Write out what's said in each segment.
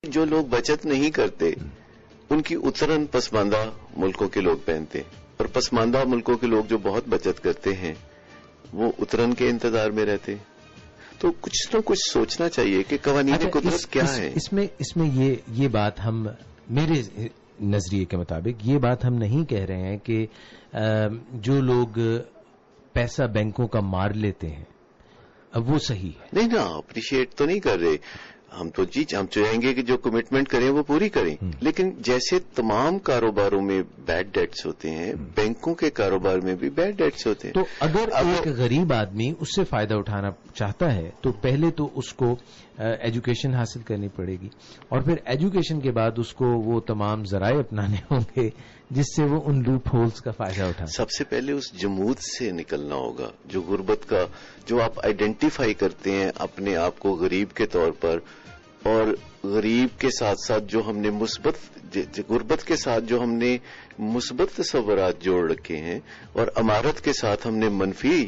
جو لوگ بچت نہیں کرتے ان کی اترن پسماندہ ملکوں کے لوگ پہنتے ہیں، اور پسماندہ ملکوں کے لوگ جو بہت بچت کرتے ہیں وہ اترن کے انتظار میں رہتے ہیں. تو کچھ نہ کچھ سوچنا چاہیے کہ قوانین قدرت کیا ہے. اس میں یہ بات ہم میرے نظریے کے مطابق یہ بات ہم نہیں کہہ رہے ہیں کہ جو لوگ پیسہ بینکوں کا مار لیتے ہیں اب وہ صحیح ہے. نہیں نا، اپریشیٹ تو نہیں کر رہے ہم تو. ہم چاہیں گے کہ جو کمٹمنٹ کریں وہ پوری کریں، لیکن جیسے تمام کاروباروں میں بیڈ ڈیٹس ہوتے ہیں، بینکوں کے کاروبار میں بھی بیڈ ڈیٹس ہوتے ہیں. تو اگر ایک غریب آدمی اس سے فائدہ اٹھانا چاہتا ہے تو پہلے تو اس کو ایجوکیشن حاصل کرنی پڑے گی، اور پھر ایجوکیشن کے بعد اس کو وہ تمام ذرائع اپنانے ہوں گے جس سے وہ ان لوپ ہولز کا فائدہ اٹھائے. سب سے پہلے اس جمود سے نکلنا ہوگا جو غربت کا، جو آپ آئیڈینٹیفائی کرتے ہیں اپنے آپ کو غریب کے طور پر، اور غریب کے ساتھ ساتھ جو ہم نے غربت کے ساتھ جو ہم نے مثبت تصورات جوڑ رکھے ہیں، اور امارت کے ساتھ ہم نے منفی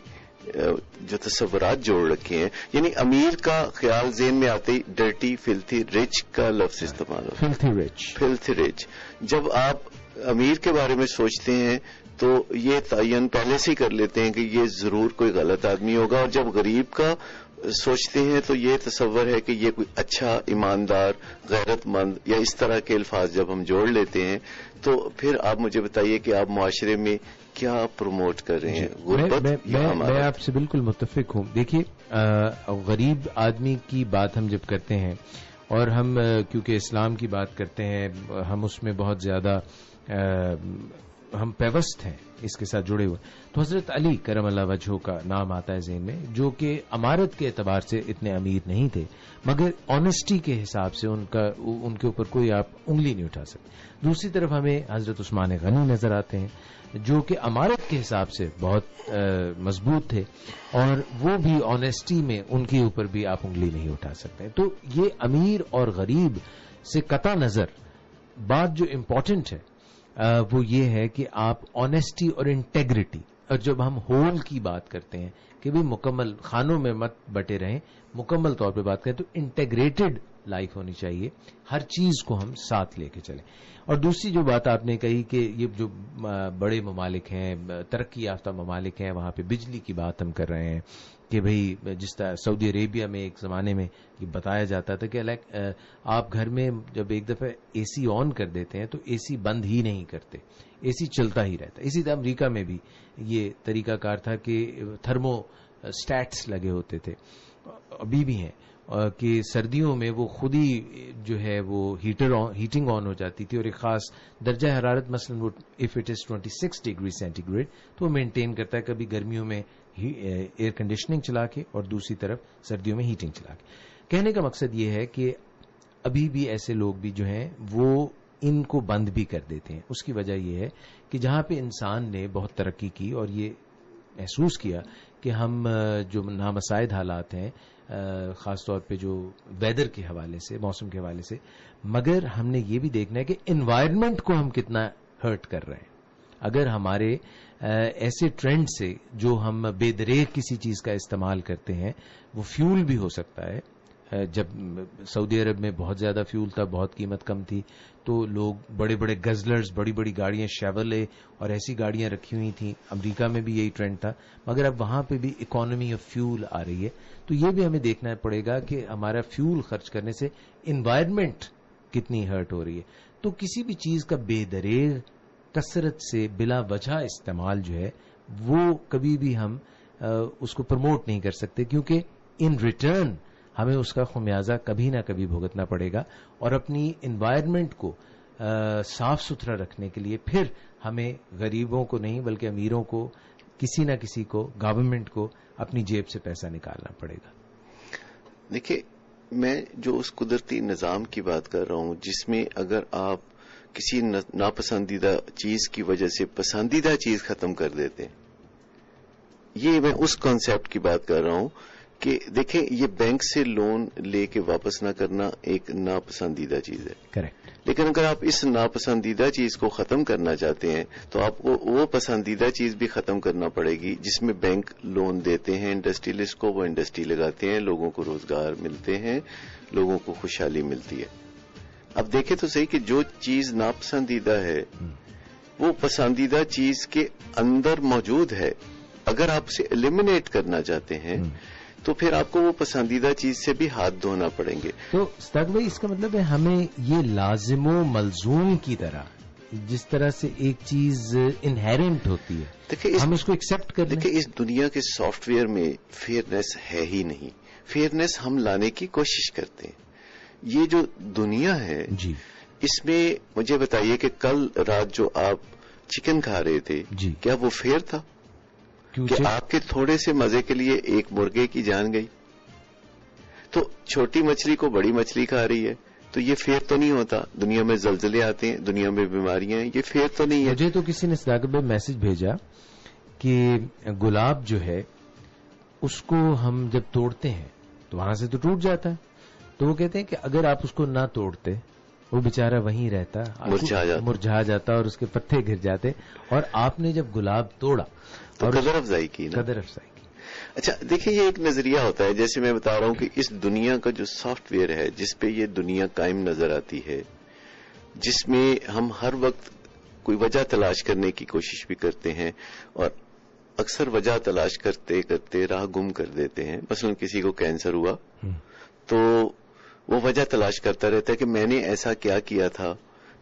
جو تصورات جوڑ رکھے ہیں. یعنی امیر کا خیال ذہن میں آتے ہی ڈرٹی فلتھی رچ کا لفظ استعمال ہوتا ہے. فلتھی رچ. جب آپ امیر کے بارے میں سوچتے ہیں تو یہ تعین پہلے سے ہی کر لیتے ہیں کہ یہ ضرور کوئی غلط آدمی ہوگا، اور جب غریب کا سوچتے ہیں تو یہ تصور ہے کہ یہ کوئی اچھا، ایماندار، غیرت مند، یا اس طرح کے الفاظ جب ہم جوڑ لیتے ہیں تو پھر آپ مجھے بتائیے کہ آپ معاشرے میں کیا پروموٹ کر رہے ہیں؟ غربت. میں آپ سے بالکل متفق ہوں. دیکھیے غریب آدمی کی بات ہم جب کرتے ہیں، اور ہم کیونکہ اسلام کی بات کرتے ہیں، ہم اس میں بہت زیادہ ہم پیوست ہیں اس کے ساتھ جڑے ہوئے، تو حضرت علی کرم اللہ وجہہ کا نام آتا ہے ذہن میں، جو کہ امارت کے اعتبار سے اتنے امیر نہیں تھے، مگر آنیسٹی کے حساب سے ان کے اوپر کوئی آپ انگلی نہیں اٹھا سکتے. دوسری طرف ہمیں حضرت عثمان غنی نظر آتے ہیں جو کہ امارت کے حساب سے بہت مضبوط تھے، اور وہ بھی آنیسٹی میں ان کے اوپر بھی آپ انگلی نہیں اٹھا سکتے. تو یہ امیر اور غریب سے قطع نظر بات جو امپورٹنٹ ہے وہ یہ ہے کہ آپ آنیسٹی اور انٹیگریٹی، اور جب ہم ہول کی بات کرتے ہیں کہ بھی مکمل خانوں میں مت بٹے رہیں، مکمل طور پہ بات کریں تو انٹیگریٹڈ لائف ہونی چاہیے، ہر چیز کو ہم ساتھ لے کے چلیں. اور دوسری جو بات آپ نے کہی کہ یہ جو بڑے ممالک ہیں، ترقی یافتہ ممالک ہیں، وہاں پہ بجلی کی بات ہم کر رہے ہیں کہ بھئی جس طرح سعودی عربیہ میں ایک زمانے میں یہ بتایا جاتا تھا کہ آپ گھر میں جب ایک دفعہ اے سی آن کر دیتے ہیں تو اے سی بند ہی نہیں کرتے، اے سی چلتا ہی رہتا. اسی طرح امریکہ میں بھی یہ طریقہ کار تھا کہ تھرمو اسٹیٹس لگے ہوتے تھے، ابھی بھی ہیں، کہ سردیوں میں وہ خود ہی جو ہے وہ ہیٹنگ آن ہو جاتی تھی، اور ایک خاص درجہ حرارت مثلا if it is 26 degree centigrade گریڈ تو وہ مینٹین کرتا ہے، کبھی گرمیوں میں ایئر کنڈیشننگ چلا کے اور دوسری طرف سردیوں میں ہیٹنگ چلا کے. کہنے کا مقصد یہ ہے کہ ابھی بھی ایسے لوگ بھی جو ہیں وہ ان کو بند بھی کر دیتے ہیں. اس کی وجہ یہ ہے کہ جہاں پہ انسان نے بہت ترقی کی اور یہ محسوس کیا کہ ہم جو نامساعد حالات ہیں، خاص طور پہ جو ویدر کے حوالے سے، موسم کے حوالے سے، مگر ہم نے یہ بھی دیکھنا ہے کہ انوائرمنٹ کو ہم کتنا ہرٹ کر رہے ہیں. اگر ہمارے ایسے ٹرینڈ سے جو ہم بے دریغ کسی چیز کا استعمال کرتے ہیں، وہ فیول بھی ہو سکتا ہے. جب سعودی عرب میں بہت زیادہ فیول تھا، بہت قیمت کم تھی، تو لوگ بڑے بڑے گزلرز، بڑی بڑی گاڑیاں، شیورلے اور ایسی گاڑیاں رکھی ہوئی تھیں. امریکہ میں بھی یہی ٹرینڈ تھا، مگر اب وہاں پہ بھی اکانومی آف فیول آ رہی ہے. تو یہ بھی ہمیں دیکھنا پڑے گا کہ ہمارا فیول خرچ کرنے سے انوائرمنٹ کتنی ہرٹ ہو رہی ہے. تو کسی بھی چیز کا بے دریغ کثرت سے بلا وجہ استعمال جو ہے وہ کبھی بھی ہم اس کو پروموٹ نہیں کر سکتے، کیونکہ ان ریٹرن ہمیں اس کا خمیازہ کبھی نہ کبھی بھگتنا پڑے گا. اور اپنی انوائرمنٹ کو صاف ستھرا رکھنے کے لیے پھر ہمیں غریبوں کو نہیں بلکہ امیروں کو، کسی نہ کسی کو، گورنمنٹ کو اپنی جیب سے پیسہ نکالنا پڑے گا. دیکھیے، میں جو اس قدرتی نظام کی بات کر رہا ہوں جس میں اگر آپ کسی ناپسندیدہ چیز کی وجہ سے پسندیدہ چیز ختم کر دیتے ہیں، یہ میں اس کانسیپٹ کی بات کر رہا ہوں کہ دیکھیں یہ بینک سے لون لے کے واپس نہ کرنا ایک ناپسندیدہ چیز ہے. کریکٹ. لیکن اگر آپ اس ناپسندیدہ چیز کو ختم کرنا چاہتے ہیں تو آپ کو وہ پسندیدہ چیز بھی ختم کرنا پڑے گی جس میں بینک لون دیتے ہیں انڈسٹریلسٹ کو، وہ انڈسٹری لگاتے ہیں، لوگوں کو روزگار ملتے ہیں، لوگوں کو خوشحالی ملتی ہے. اب دیکھیں تو صحیح کہ جو چیز ناپسندیدہ ہے وہ پسندیدہ چیز کے اندر موجود ہے. اگر آپ اسے ایلیمینیٹ کرنا چاہتے ہیں تو پھر آپ کو وہ پسندیدہ چیز سے بھی ہاتھ دھونا پڑیں گے. تو استاد بھائی اس کا مطلب ہے ہمیں یہ لازم و ملزوم کی طرح جس طرح سے ایک چیز انہیرنٹ ہوتی ہے دیکھیں ہم اس کو ایکسپٹ کر لیں. دیکھیں اس دنیا کے سافٹ ویئر میں فیئرنیس ہے ہی نہیں. فیئرنیس ہم لانے کی کوشش کرتے ہیں. یہ جو دنیا ہے جی اس میں مجھے بتائیے کہ کل رات جو آپ چکن کھا رہے تھے جی کیا وہ فیئر تھا کہ آپ کے تھوڑے سے مزے کے لیے ایک مرغے کی جان گئی؟ تو چھوٹی مچھلی کو بڑی مچھلی کھا رہی ہے تو یہ فیئر تو نہیں ہوتا. دنیا میں زلزلے آتے ہیں, دنیا میں بیماریاں ہیں, یہ فیئر تو نہیں ہے. مجھے تو کسی نے صداقت بھائی میسج بھیجا کہ گلاب جو ہے اس کو ہم جب توڑتے ہیں تو وہاں سے تو ٹوٹ جاتا ہے, تو وہ کہتے ہیں کہ اگر آپ اس کو نہ توڑتے وہ بےچارہ وہیں رہتا, مرجھا جاتا اور اس کے پتے گر جاتے, اور آپ نے جب گلاب توڑا تو قدر افزائی کی نا. قدر افزائی کی. اچھا دیکھیں یہ ایک نظریہ ہوتا ہے, جیسے میں بتا رہا ہوں کہ اس دنیا کا جو سافٹ ویئر ہے جس پہ یہ دنیا قائم نظر آتی ہے, جس میں ہم ہر وقت کوئی وجہ تلاش کرنے کی کوشش بھی کرتے ہیں اور اکثر وجہ تلاش کرتے کرتے راہ گم کر دیتے ہیں. مثلا کسی کو کینسر ہوا تو وہ وجہ تلاش کرتا رہتا ہے کہ میں نے ایسا کیا کیا تھا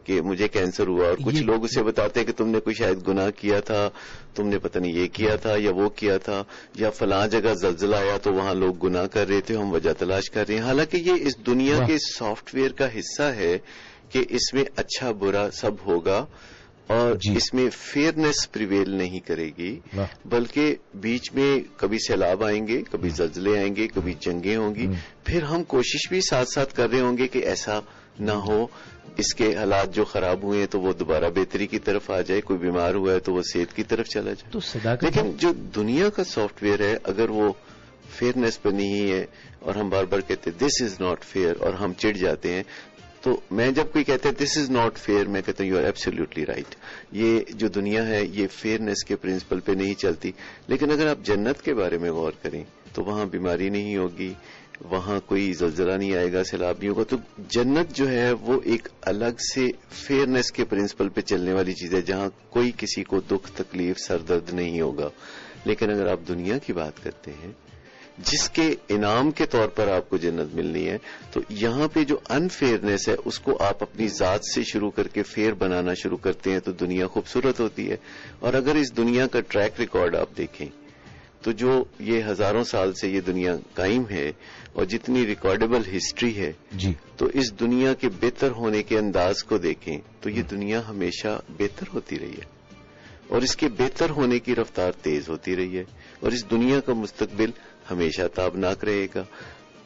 کہ مجھے کینسر ہوا, اور کچھ لوگ اسے بتاتے ہیں کہ تم نے کوئی شاید گناہ کیا تھا, تم نے پتہ نہیں یہ کیا تھا یا وہ کیا تھا, یا فلاں جگہ زلزلہ آیا تو وہاں لوگ گناہ کر رہے تھے, ہم وجہ تلاش کر رہے ہیں. حالانکہ یہ اس دنیا کے سافٹ ویئر کا حصہ ہے کہ اس میں اچھا برا سب ہوگا اور اس میں فیئرنیس پریویل نہیں کرے گی, بلکہ بیچ میں کبھی سیلاب آئیں گے, کبھی زلزلے آئیں گے, کبھی جنگیں ہوں گی. پھر ہم کوشش بھی ساتھ ساتھ کر رہے ہوں گے کہ ایسا نہ ہو, اس کے حالات جو خراب ہوئے ہیں تو وہ دوبارہ بہتری کی طرف آ جائے, کوئی بیمار ہوا ہے تو وہ صحت کی طرف چلا جائے. لیکن جو دنیا کا سافٹ ویئر ہے اگر وہ فیئرنیس پہ نہیں ہے اور ہم بار بار کہتے ہیں دس از ناٹ فیئر اور ہم چڑ جاتے ہیں, تو میں جب کوئی کہتا ہے دس از ناٹ فیئر میں کہتا ہوں یو آر ایبسلیوٹلی رائٹ. یہ جو دنیا ہے یہ فیئرنیس کے پرنسپل پہ نہیں چلتی. لیکن اگر آپ جنت کے بارے میں غور کریں تو وہاں بیماری نہیں ہوگی, وہاں کوئی زلزلہ نہیں آئے گا, سیلاب نہیں ہوگا. تو جنت جو ہے وہ ایک الگ سے فیئرنیس کے پرنسپل پہ چلنے والی چیز ہے جہاں کوئی کسی کو دکھ تکلیف سر درد نہیں ہوگا. لیکن اگر آپ دنیا کی بات کرتے ہیں جس کے انعام کے طور پر آپ کو جنت ملنی ہے, تو یہاں پہ جو انفیئرنیس ہے اس کو آپ اپنی ذات سے شروع کر کے فیئر بنانا شروع کرتے ہیں تو دنیا خوبصورت ہوتی ہے. اور اگر اس دنیا کا ٹریک ریکارڈ آپ دیکھیں تو جو یہ ہزاروں سال سے یہ دنیا قائم ہے اور جتنی ریکارڈیبل ہسٹری ہے جی, تو اس دنیا کے بہتر ہونے کے انداز کو دیکھیں تو یہ دنیا ہمیشہ بہتر ہوتی رہی ہے اور اس کے بہتر ہونے کی رفتار تیز ہوتی رہی ہے, اور اس دنیا کا مستقبل ہمیشہ تابناک رہے گا.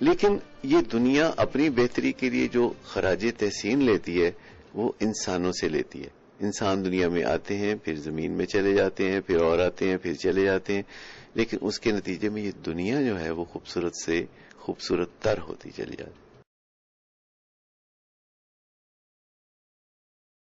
لیکن یہ دنیا اپنی بہتری کے لیے جو خراج تحسین لیتی ہے وہ انسانوں سے لیتی ہے. انسان دنیا میں آتے ہیں, پھر زمین میں چلے جاتے ہیں, پھر اور آتے ہیں, پھر چلے جاتے ہیں, لیکن اس کے نتیجے میں یہ دنیا جو ہے وہ خوبصورت سے خوبصورت تر ہوتی چلی جاتی ہے.